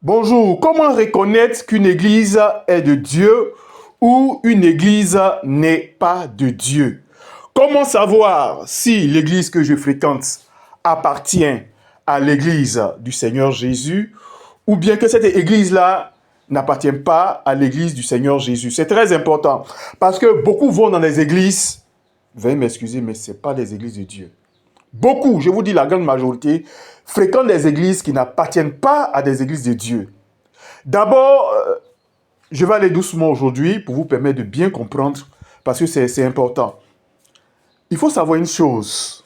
Bonjour, comment reconnaître qu'une église est de Dieu ou une église n'est pas de Dieu? Comment savoir si l'église que je fréquente appartient à l'église du Seigneur Jésus ou bien que cette église-là n'appartient pas à l'église du Seigneur Jésus? C'est très important parce que beaucoup vont dans des églises, veuillez m'excuser, mais ce n'est pas des églises de Dieu. Beaucoup, je vous dis la grande majorité, fréquentent des églises qui n'appartiennent pas à des églises de Dieu. D'abord, je vais aller doucement aujourd'hui pour vous permettre de bien comprendre parce que c'est important. Il faut savoir une chose.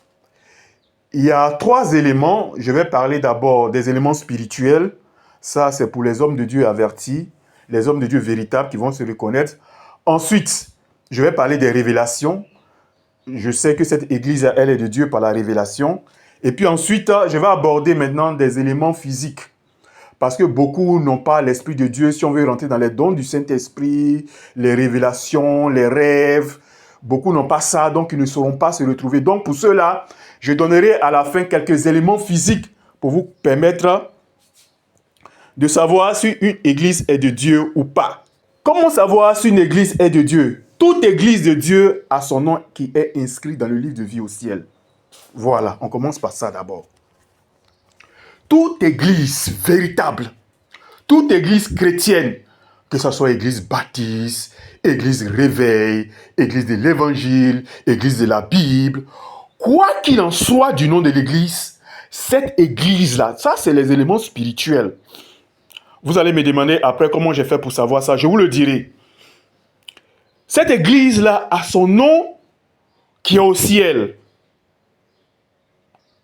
Il y a 3 éléments. Je vais parler d'abord des éléments spirituels. Ça, c'est pour les hommes de Dieu avertis, les hommes de Dieu véritables qui vont se reconnaître. Ensuite, je vais parler des révélations. Je sais que cette église, elle est de Dieu par la révélation. Et puis ensuite, je vais aborder maintenant des éléments physiques. Parce que beaucoup n'ont pas l'Esprit de Dieu. Si on veut rentrer dans les dons du Saint-Esprit, les révélations, les rêves, beaucoup n'ont pas ça, donc ils ne sauront pas se retrouver. Donc pour cela, je donnerai à la fin quelques éléments physiques pour vous permettre de savoir si une église est de Dieu ou pas. Comment savoir si une église est de Dieu? Toute église de Dieu a son nom qui est inscrit dans le livre de vie au ciel. Voilà, on commence par ça d'abord. Toute église véritable, toute église chrétienne, que ce soit église baptiste, église réveil, église de l'évangile, église de la Bible, quoi qu'il en soit du nom de l'église, cette église-là, ça c'est les éléments spirituels. Vous allez me demander après comment j'ai fait pour savoir ça, je vous le dirai. Cette église-là a son nom qui est au ciel.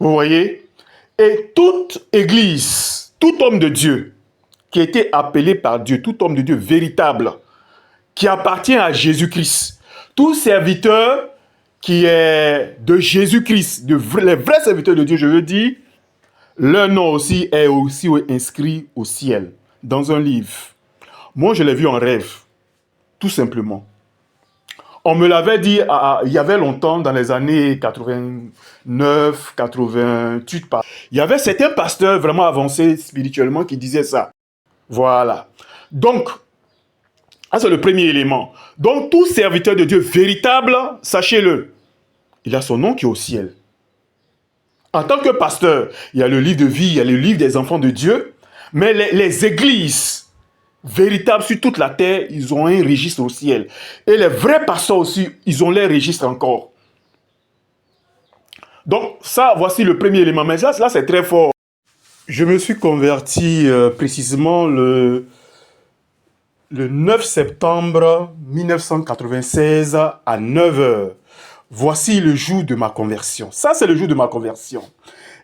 Vous voyez? Et toute église, tout homme de Dieu, qui a été appelé par Dieu, tout homme de Dieu véritable, qui appartient à Jésus-Christ, tout serviteur qui est de Jésus-Christ, les vrais serviteurs de Dieu, je veux dire, leur nom aussi est aussi inscrit au ciel, dans un livre. Moi, je l'ai vu en rêve, tout simplement. On me l'avait dit il y avait longtemps, dans les années 89, 88. Il y avait certains pasteurs vraiment avancés spirituellement qui disaient ça. Voilà. Donc, ça c'est le premier élément. Donc, tout serviteur de Dieu véritable, sachez-le, il a son nom qui est au ciel. En tant que pasteur, il y a le livre de vie, il y a le livre des enfants de Dieu, mais les églises véritables sur toute la terre, ils ont un registre au ciel. Et les vrais pasteurs aussi, ils ont les registres encore. Donc, ça, voici le premier élément. Mais là c'est très fort. Je me suis converti précisément le 9 septembre 1996 à 9 h. Voici le jour de ma conversion. Ça, c'est le jour de ma conversion.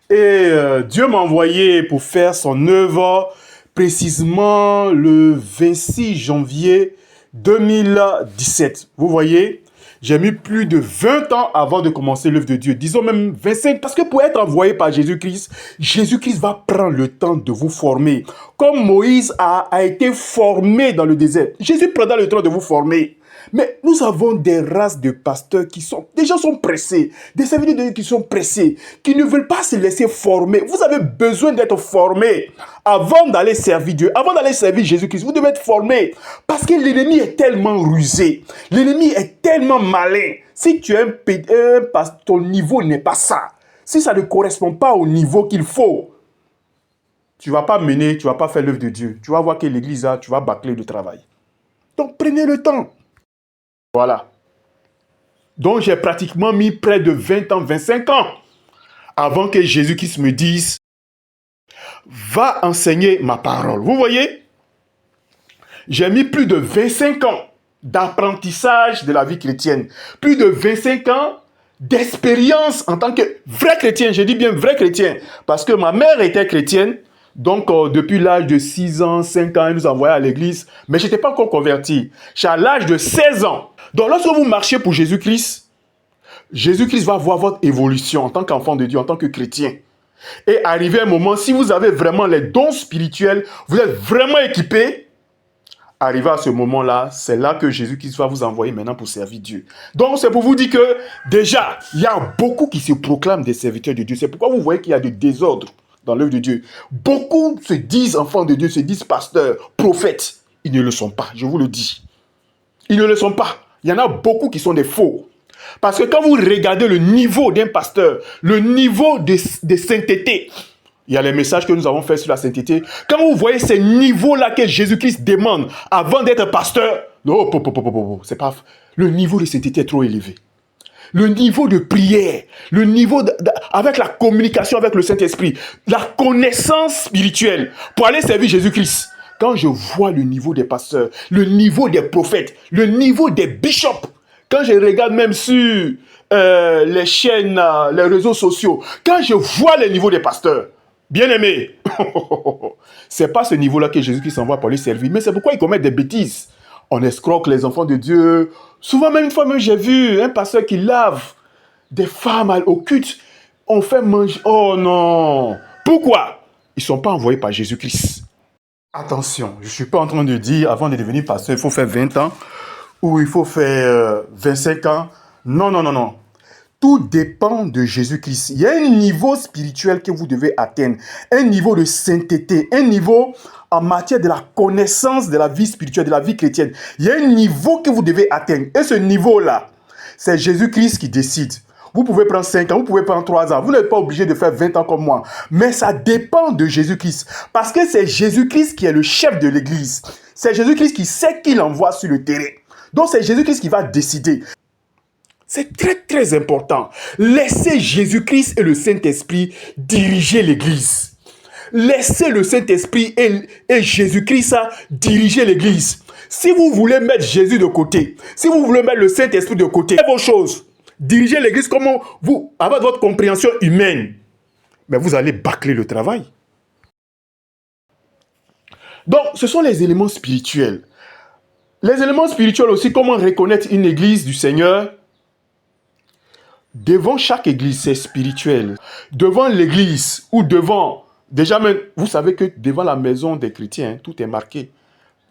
Et Dieu m'a envoyé pour faire son œuvre précisément le 26 janvier 2017. Vous voyez, j'ai mis plus de 20 ans avant de commencer l'œuvre de Dieu. Disons même 25, parce que pour être envoyé par Jésus-Christ, Jésus-Christ va prendre le temps de vous former. Comme Moïse a été formé dans le désert, Jésus prendra le temps de vous former. Mais nous avons des races de pasteurs qui sont, des gens sont pressés, des serviteurs de Dieu qui sont pressés, qui ne veulent pas se laisser former. Vous avez besoin d'être formé avant d'aller servir Dieu, avant d'aller servir Jésus-Christ. Vous devez être formé parce que l'ennemi est tellement rusé, l'ennemi est tellement malin. Si tu es un pasteur, ton niveau n'est pas ça. Si ça ne correspond pas au niveau qu'il faut, tu ne vas pas mener, tu ne vas pas faire l'œuvre de Dieu. Tu vas voir que l'église, tu vas bâcler le travail. Donc prenez le temps. Voilà. Donc, j'ai pratiquement mis près de 20 ans, 25 ans avant que Jésus-Christ me dise « Va enseigner ma parole ». Vous voyez? J'ai mis plus de 25 ans d'apprentissage de la vie chrétienne. Plus de 25 ans d'expérience en tant que vrai chrétien. Je dis bien vrai chrétien. Parce que ma mère était chrétienne. Donc, depuis l'âge de 6 ans, 5 ans, elle nous envoyait à l'église. Mais je n'étais pas encore converti. J'ai à l'âge de 16 ans. Donc, lorsque vous marchez pour Jésus-Christ, Jésus-Christ va voir votre évolution en tant qu'enfant de Dieu, en tant que chrétien. Et arrivé un moment, si vous avez vraiment les dons spirituels, vous êtes vraiment équipé, arrivé à ce moment-là, c'est là que Jésus-Christ va vous envoyer maintenant pour servir Dieu. Donc, c'est pour vous dire que déjà, il y a beaucoup qui se proclament des serviteurs de Dieu. C'est pourquoi vous voyez qu'il y a du désordre dans l'œuvre de Dieu. Beaucoup se disent enfants de Dieu, se disent pasteurs, prophètes. Ils ne le sont pas, je vous le dis. Ils ne le sont pas. Il y en a beaucoup qui sont des faux. Parce que quand vous regardez le niveau d'un pasteur, le niveau de sainteté, il y a les messages que nous avons faits sur la sainteté. Quand vous voyez ces niveaux-là que Jésus-Christ demande avant d'être pasteur, c'est pas, le niveau de sainteté est trop élevé. Le niveau de prière, le niveau avec la communication avec le Saint-Esprit, la connaissance spirituelle pour aller servir Jésus-Christ. Quand je vois le niveau des pasteurs, le niveau des prophètes, le niveau des bishops, quand je regarde même sur les chaînes, les réseaux sociaux, quand je vois le niveau des pasteurs, bien aimé, c'est pas ce niveau-là que Jésus-Christ envoie pour les servir, mais c'est pourquoi ils commettent des bêtises. On escroque les enfants de Dieu. Souvent, même une fois, j'ai vu un pasteur qui lave des femmes au culte. On fait manger. Oh non! Pourquoi? Ils ne sont pas envoyés par Jésus-Christ. Attention, je ne suis pas en train de dire, avant de devenir pasteur, il faut faire 20 ans ou il faut faire 25 ans. Non, non, non, non. Tout dépend de Jésus-Christ. Il y a un niveau spirituel que vous devez atteindre, un niveau de sainteté, un niveau en matière de la connaissance de la vie spirituelle, de la vie chrétienne. Il y a un niveau que vous devez atteindre. Et ce niveau-là, c'est Jésus-Christ qui décide. Vous pouvez prendre 5 ans, vous pouvez prendre 3 ans. Vous n'êtes pas obligé de faire 20 ans comme moi. Mais ça dépend de Jésus-Christ. Parce que c'est Jésus-Christ qui est le chef de l'Église. C'est Jésus-Christ qui sait qui l'envoie sur le terrain. Donc c'est Jésus-Christ qui va décider. C'est très, très important. Laissez Jésus-Christ et le Saint-Esprit diriger l'Église. Laissez le Saint-Esprit et Jésus-Christ diriger l'Église. Si vous voulez mettre Jésus de côté, si vous voulez mettre le Saint-Esprit de côté, faites vos choses. Dirigez l'Église comme vous, avec votre compréhension humaine. Mais vous allez bâcler le travail. Donc, ce sont les éléments spirituels. Les éléments spirituels aussi, comment reconnaître une Église du Seigneur. Devant chaque église, c'est spirituel. Devant l'église ou devant, déjà même, vous savez que devant la maison des chrétiens, tout est marqué.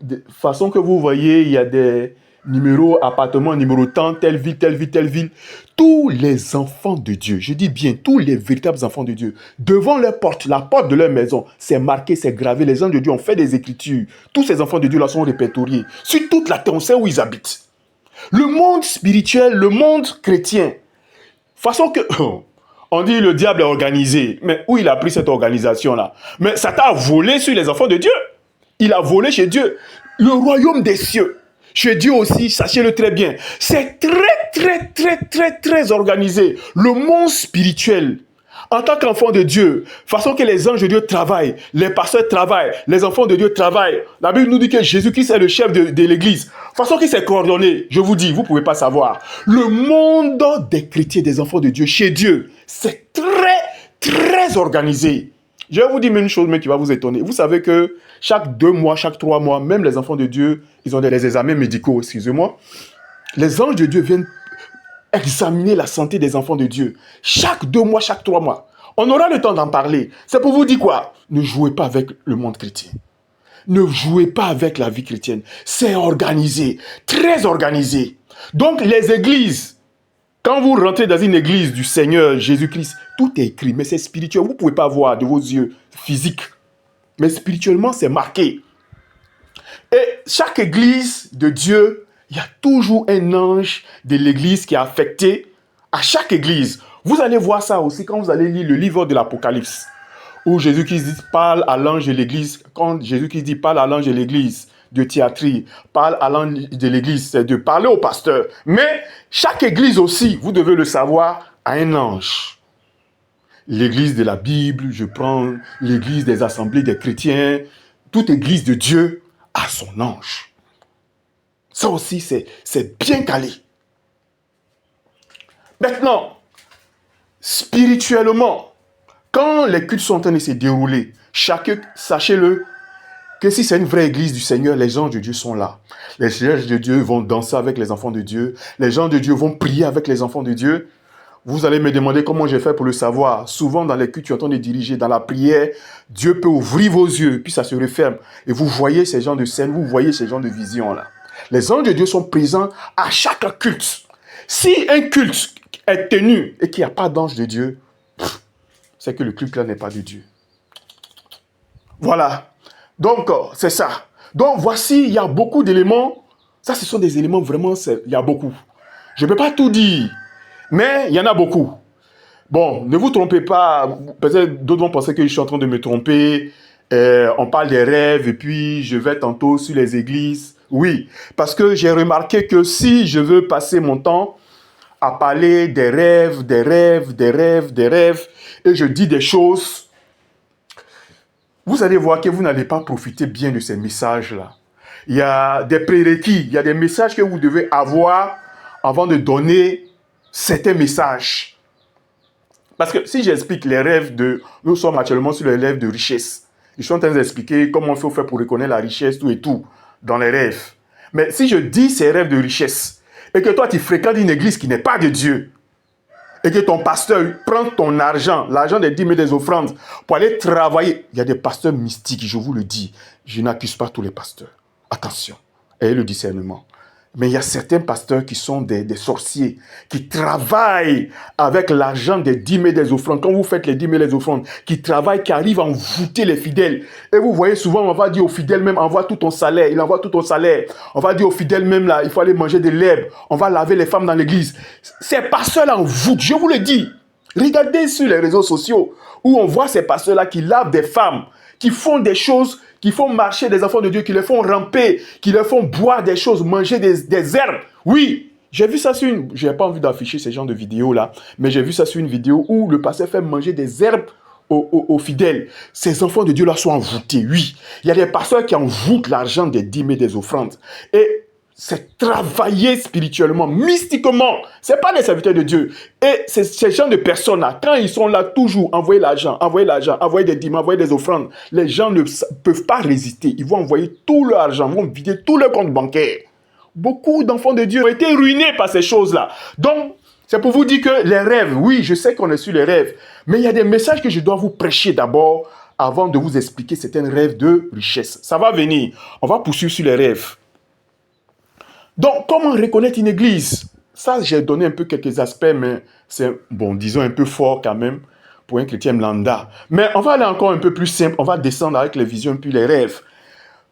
De façon que vous voyez, il y a des numéros, appartements, numéro tant, telle ville, telle ville, telle ville. Tous les enfants de Dieu, je dis bien, tous les véritables enfants de Dieu, devant leur porte, la porte de leur maison, c'est marqué, c'est gravé. Les anges de Dieu ont fait des écritures. Tous ces enfants de Dieu là sont répertoriés. Sur toute la terre, on sait où ils habitent. Le monde spirituel, le monde chrétien, façon que, on dit le diable est organisé, mais où il a pris cette organisation-là? Mais Satan a volé sur les enfants de Dieu. Il a volé chez Dieu. Le royaume des cieux, chez Dieu aussi, sachez-le très bien, c'est très organisé. Le monde spirituel, en tant qu'enfant de Dieu, façon que les anges de Dieu travaillent, les pasteurs travaillent, les enfants de Dieu travaillent. La Bible nous dit que Jésus-Christ est le chef de l'Église. Façon qu'il s'est coordonné, je vous dis, vous ne pouvez pas savoir. Le monde des chrétiens, des enfants de Dieu, chez Dieu, c'est très organisé. Je vais vous dire une chose, mais qui va vous étonner. Vous savez que chaque 2 mois, chaque 3 mois, même les enfants de Dieu, ils ont des examens médicaux, excusez-moi. Les anges de Dieu viennent examiner la santé des enfants de Dieu. Chaque 2 mois, chaque 3 mois. On aura le temps d'en parler. C'est pour vous dire quoi? Ne jouez pas avec le monde chrétien. Ne jouez pas avec la vie chrétienne. C'est organisé, très organisé. Donc les églises, quand vous rentrez dans une église du Seigneur Jésus-Christ, tout est écrit, mais c'est spirituel. Vous ne pouvez pas voir de vos yeux physiques. Mais spirituellement, c'est marqué. Et chaque église de Dieu, il y a toujours un ange de l'église qui est affecté à chaque église. Vous allez voir ça aussi quand vous allez lire le livre de l'Apocalypse, où Jésus-Christ dit parle à l'ange de l'église. Quand Jésus-Christ dit parle à l'ange de l'église de Thyatire, parle à l'ange de l'église, c'est de parler au pasteur. Mais chaque église aussi, vous devez le savoir, a un ange. L'église de la Bible, je prends l'église des assemblées des chrétiens, toute église de Dieu a son ange. Ça aussi, c'est bien calé. Maintenant, spirituellement, quand les cultes sont en train de se dérouler, sachez-le, que si c'est une vraie église du Seigneur, les anges de Dieu sont là. Les anges de Dieu vont danser avec les enfants de Dieu. Les gens de Dieu vont prier avec les enfants de Dieu. Vous allez me demander comment j'ai fait pour le savoir. Souvent, dans les cultes, tu es en train de diriger, dans la prière, Dieu peut ouvrir vos yeux, puis ça se referme. Et vous voyez ces genres de scènes, vous voyez ces genres de visions-là. Les anges de Dieu sont présents à chaque culte. Si un culte est tenu et qu'il n'y a pas d'ange de Dieu, c'est que le culte là n'est pas de Dieu. Voilà. Donc, c'est ça. Donc, voici, il y a beaucoup d'éléments. Ça, ce sont des éléments vraiment, il y a beaucoup. Je ne peux pas tout dire, mais il y en a beaucoup. Bon, ne vous trompez pas. Peut-être d'autres vont penser que je suis en train de me tromper. On parle des rêves et puis je vais tantôt sur les églises. Oui, parce que j'ai remarqué que si je veux passer mon temps à parler des rêves, des rêves, des rêves, des rêves, et je dis des choses, vous allez voir que vous n'allez pas profiter bien de ces messages-là. Il y a des prérequis, il y a des messages que vous devez avoir avant de donner certains messages. Parce que si j'explique les rêves de... Nous sommes actuellement sur les rêves de richesse. Je suis en train d'expliquer comment il faut faire pour reconnaître la richesse, tout et tout, dans les rêves. Mais si je dis ces rêves de richesse, et que toi tu fréquentes une église qui n'est pas de Dieu, et que ton pasteur prend ton argent, l'argent des dîmes et des offrandes, pour aller travailler. Il y a des pasteurs mystiques, je vous le dis. Je n'accuse pas tous les pasteurs. Attention, ayez le discernement. Mais il y a certains pasteurs qui sont des sorciers, qui travaillent avec l'argent des dîmes et des offrandes. Quand vous faites les dîmes et les offrandes, qui travaillent, qui arrivent à envoûter les fidèles. Et vous voyez souvent, on va dire aux fidèles même, envoie tout ton salaire. Il envoie tout ton salaire. On va dire aux fidèles même, là, il faut aller manger des lèvres. On va laver les femmes dans l'église. Ces pasteurs-là envoûtent, je vous le dis. Regardez sur les réseaux sociaux, où on voit ces pasteurs-là qui lavent des femmes, qui font des choses, qui font marcher des enfants de Dieu, qui les font ramper, qui les font boire des choses, manger des herbes. Oui, j'ai vu ça sur une... Je n'ai pas envie d'afficher ce genre de vidéo-là, mais j'ai vu ça sur une vidéo où le pasteur fait manger des herbes aux fidèles. Ces enfants de Dieu-là sont envoûtés, oui. Il y a des pasteurs qui envoûtent l'argent des dîmes et des offrandes. Et c'est travailler spirituellement, mystiquement. Ce n'est pas des serviteurs de Dieu. Et ces gens de personnes-là, quand ils sont là, toujours envoyer l'argent, envoyer des dîmes, envoyer des offrandes, les gens ne peuvent pas résister. Ils vont envoyer tout leur argent, ils vont vider tout leur compte bancaire. Beaucoup d'enfants de Dieu ont été ruinés par ces choses-là. Donc, c'est pour vous dire que les rêves, oui, je sais qu'on est sur les rêves, mais il y a des messages que je dois vous prêcher d'abord avant de vous expliquer certains rêves de richesse. Ça va venir. On va poursuivre sur les rêves. Donc, comment reconnaître une église? Ça, j'ai donné un peu quelques aspects, mais c'est, bon, disons un peu fort quand même pour un chrétien lambda. Mais on va aller encore un peu plus simple. On va descendre avec les visions puis les rêves.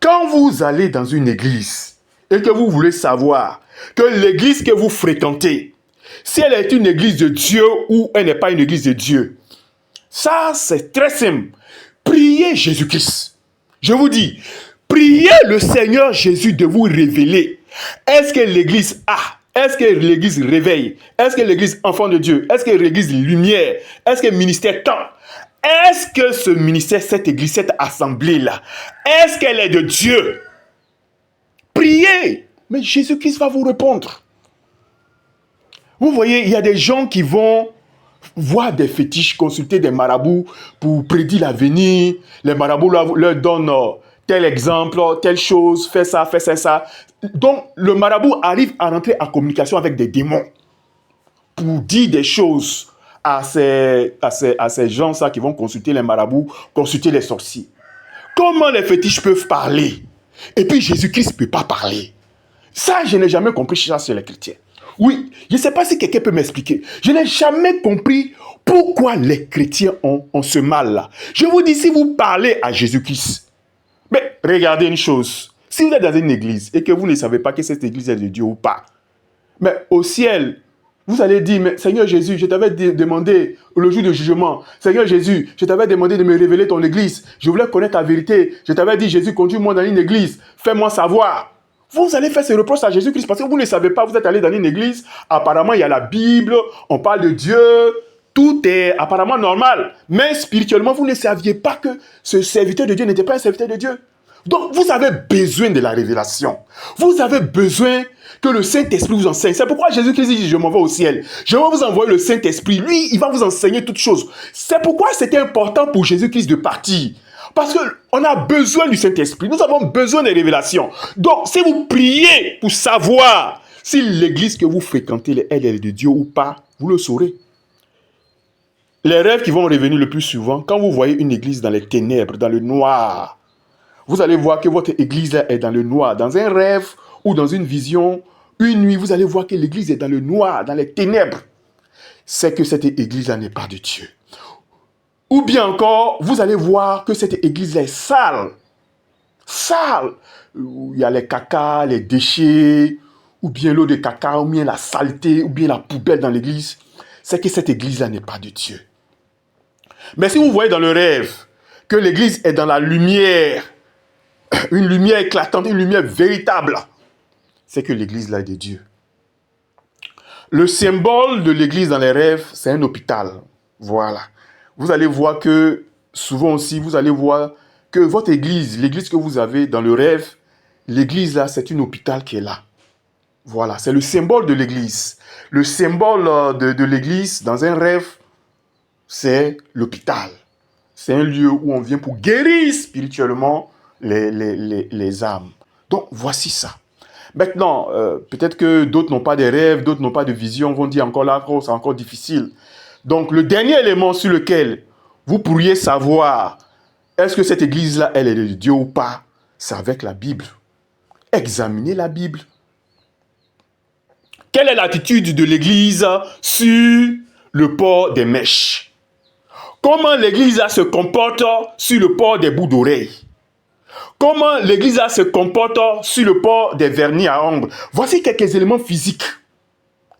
Quand vous allez dans une église et que vous voulez savoir que l'église que vous fréquentez, si elle est une église de Dieu ou elle n'est pas une église de Dieu, ça, c'est très simple. Priez Jésus-Christ. Je vous dis, priez le Seigneur Jésus de vous révéler. Est-ce que l'église a? Est-ce que l'église réveille? Est-ce que l'église enfant de Dieu? Est-ce que l'église lumière? Est-ce que ministère temps? Est-ce que ce ministère, cette église, cette assemblée-là, est-ce qu'elle est de Dieu? Priez. Mais Jésus-Christ va vous répondre. Vous voyez, il y a des gens qui vont voir des fétiches, consulter des marabouts pour prédire l'avenir. Les marabouts leur donnent tel exemple, telle chose, fais ça, fais ça, ça. Donc, le marabout arrive à rentrer en communication avec des démons pour dire des choses à ces gens-là qui vont consulter les marabouts, consulter les sorciers. Comment les fétiches peuvent parler? Et puis Jésus-Christ ne peut pas parler. Ça, je n'ai jamais compris ça chez les chrétiens. Oui, je ne sais pas si quelqu'un peut m'expliquer. Je n'ai jamais compris pourquoi les chrétiens ont ce mal-là. Je vous dis, si vous parlez à Jésus-Christ, mais regardez une chose. Si vous êtes dans une église et que vous ne savez pas que cette église est de Dieu ou pas, mais au ciel, vous allez dire, mais Seigneur Jésus, je t'avais demandé le jour du jugement, Seigneur Jésus, je t'avais demandé de me révéler ton église. Je voulais connaître ta vérité. Je t'avais dit, Jésus, conduis-moi dans une église. Fais-moi savoir. Vous allez faire ces reproches à Jésus-Christ parce que vous ne savez pas, vous êtes allé dans une église, apparemment il y a la Bible, on parle de Dieu, tout est apparemment normal. Mais spirituellement, vous ne saviez pas que ce serviteur de Dieu n'était pas un serviteur de Dieu. Donc, vous avez besoin de la révélation. Vous avez besoin que le Saint-Esprit vous enseigne. C'est pourquoi Jésus-Christ dit, je m'en vais au ciel. Je vais vous envoyer le Saint-Esprit. Lui, il va vous enseigner toutes choses. C'est pourquoi c'était important pour Jésus-Christ de partir. Parce qu'on a besoin du Saint-Esprit. Nous avons besoin des révélations. Donc, si vous priez pour savoir si l'église que vous fréquentez, elle est de Dieu ou pas, vous le saurez. Les rêves qui vont revenir le plus souvent, quand vous voyez une église dans les ténèbres, dans le noir, vous allez voir que votre église est dans le noir. Dans un rêve ou dans une vision, une nuit, vous allez voir que l'église est dans le noir, dans les ténèbres. C'est que cette église-là n'est pas de Dieu. Ou bien encore, vous allez voir que cette église-là est sale. Sale. Où il y a les caca, les déchets, ou bien l'eau de caca, ou bien la saleté, ou bien la poubelle dans l'église. C'est que cette église-là n'est pas de Dieu. Mais si vous voyez dans le rêve que l'église est dans la lumière, une lumière éclatante, une lumière véritable, c'est que l'église-là est de Dieu. Le symbole de l'église dans les rêves, c'est un hôpital. Voilà. Vous allez voir que, souvent aussi, vous allez voir que votre église, l'église que vous avez dans le rêve, l'église là, c'est un hôpital qui est là. Voilà, c'est le symbole de l'église. Le symbole de l'église dans un rêve, c'est l'hôpital. C'est un lieu où on vient pour guérir spirituellement les âmes. Donc, voici ça. Maintenant, peut-être que d'autres n'ont pas de rêves, d'autres n'ont pas de vision, vont dire encore là, c'est encore difficile. Donc, le dernier élément sur lequel vous pourriez savoir est-ce que cette église-là, elle est de Dieu ou pas, c'est avec la Bible. Examinez la Bible. Quelle est l'attitude de l'église sur le port des mèches? Comment l'église se comporte sur le port des bouts d'oreilles? Comment l'église se comporte sur le port des vernis à ongles? Voici quelques éléments physiques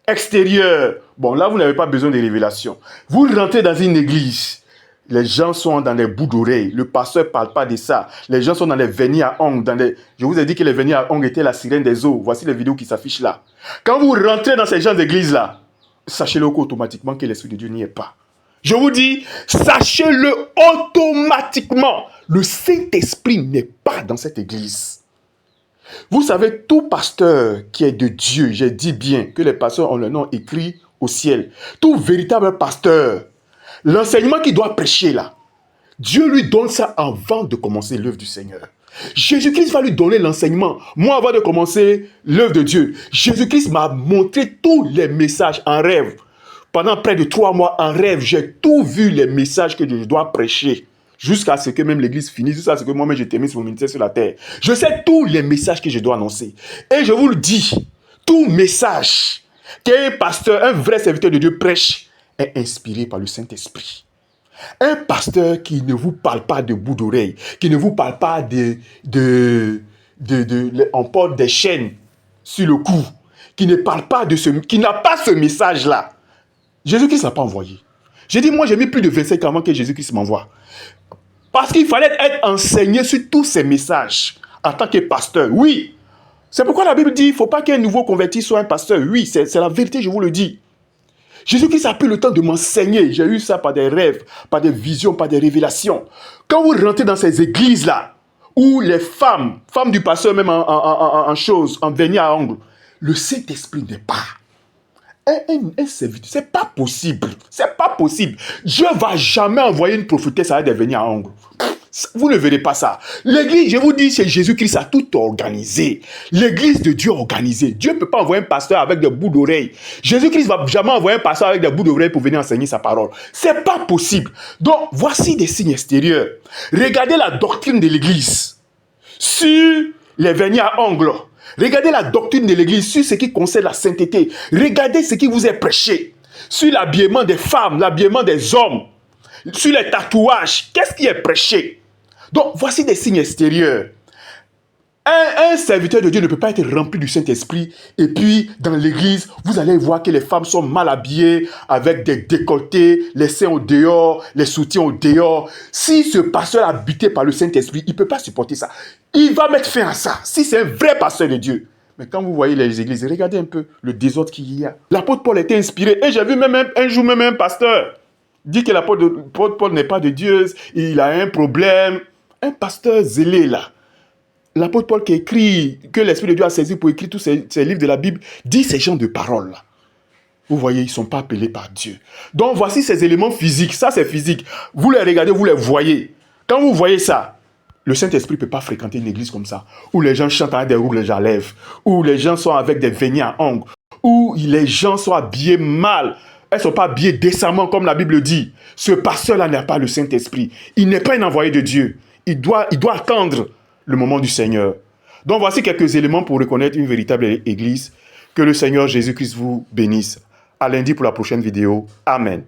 extérieurs. Bon, là, vous n'avez pas besoin de révélations. Vous rentrez dans une église. Les gens sont dans les bouts d'oreilles. Le pasteur ne parle pas de ça. Les gens sont dans les vernis à ongles. Je vous ai dit que les vernis à ongles étaient la sirène des eaux. Voici les vidéos qui s'affichent là. Quand vous rentrez dans ces gens d'église-là, sachez-le automatiquement que l'Esprit de Dieu n'y est pas. Je vous dis, sachez-le automatiquement. Le Saint-Esprit n'est pas dans cette église. Vous savez, tout pasteur qui est de Dieu, j'ai dit bien que les pasteurs ont le nom écrit au ciel. Tout véritable pasteur, l'enseignement qu'il doit prêcher là, Dieu lui donne ça avant de commencer l'œuvre du Seigneur. Jésus-Christ va lui donner l'enseignement. Moi, avant de commencer l'œuvre de Dieu, Jésus-Christ m'a montré tous les messages en rêve. Pendant près de 3 mois en rêve, j'ai tout vu les messages que je dois prêcher. Jusqu'à ce que même l'église finisse, jusqu'à ce que moi-même je termine mon ministère sur la terre. Je sais tous les messages que je dois annoncer. Et je vous le dis, tout message qu'un pasteur, un vrai serviteur de Dieu prêche est inspiré par le Saint-Esprit. Un pasteur qui ne vous parle pas de bout d'oreille, qui ne vous parle pas on porte des chaînes sur le cou, qui ne parle pas de ce, qui n'a pas ce message-là. Jésus-Christ n'a pas envoyé. J'ai dit, moi j'ai mis plus de 25 ans avant que Jésus-Christ m'envoie. Parce qu'il fallait être enseigné sur tous ces messages en tant que pasteur. Oui, c'est pourquoi la Bible dit, il ne faut pas qu'un nouveau converti soit un pasteur. Oui, c'est la vérité, je vous le dis. Jésus-Christ a pris le temps de m'enseigner. J'ai eu ça par des rêves, par des visions, par des révélations. Quand vous rentrez dans ces églises-là, où les femmes du pasteur même en vernis à ongles, le Saint-Esprit n'est pas. Un serviteur, c'est pas possible. C'est pas possible. Dieu ne va jamais envoyer une prophétesse avec des vernis à ongles. Vous ne verrez pas ça. L'église, je vous dis, c'est Jésus-Christ a tout organisé. L'église de Dieu organisée. Dieu ne peut pas envoyer un pasteur avec des bouts d'oreilles. Jésus-Christ ne va jamais envoyer un pasteur avec des bouts d'oreilles pour venir enseigner sa parole. C'est pas possible. Donc, voici des signes extérieurs. Regardez la doctrine de l'église sur les vernis à ongles. Regardez la doctrine de l'église sur ce qui concerne la sainteté. Regardez ce qui vous est prêché sur l'habillement des femmes, l'habillement des hommes, sur les tatouages. Qu'est-ce qui est prêché? Donc, voici des signes extérieurs. Un serviteur de Dieu ne peut pas être rempli du Saint-Esprit et puis, dans l'église, vous allez voir que les femmes sont mal habillées avec des décolletés, les seins au dehors, les soutiens au dehors. Si ce pasteur est habité par le Saint-Esprit, il ne peut pas supporter ça. Il va mettre fin à ça, si c'est un vrai pasteur de Dieu. Mais quand vous voyez les églises, regardez un peu le désordre qu'il y a. L'apôtre Paul était inspiré. Et j'ai vu même un jour même un pasteur dit que l'apôtre Paul n'est pas de Dieu, il a un problème. Un pasteur zélé là, l'apôtre Paul qui écrit, que l'Esprit de Dieu a saisi pour écrire tous ces livres de la Bible, dit ces gens de parole là. Vous voyez, ils ne sont pas appelés par Dieu. Donc voici ces éléments physiques, ça c'est physique. Vous les regardez, vous les voyez. Quand vous voyez ça, le Saint-Esprit ne peut pas fréquenter une église comme ça, où les gens chantent avec des rouges à lèvres, où les gens sont avec des vernis à ongles, où les gens sont habillés mal. Elles ne sont pas habillées décemment comme la Bible dit. Ce pasteur-là n'a pas le Saint-Esprit. Il n'est pas un envoyé de Dieu. Il doit attendre le moment du Seigneur. Donc voici quelques éléments pour reconnaître une véritable église. Que le Seigneur Jésus-Christ vous bénisse. À lundi pour la prochaine vidéo. Amen.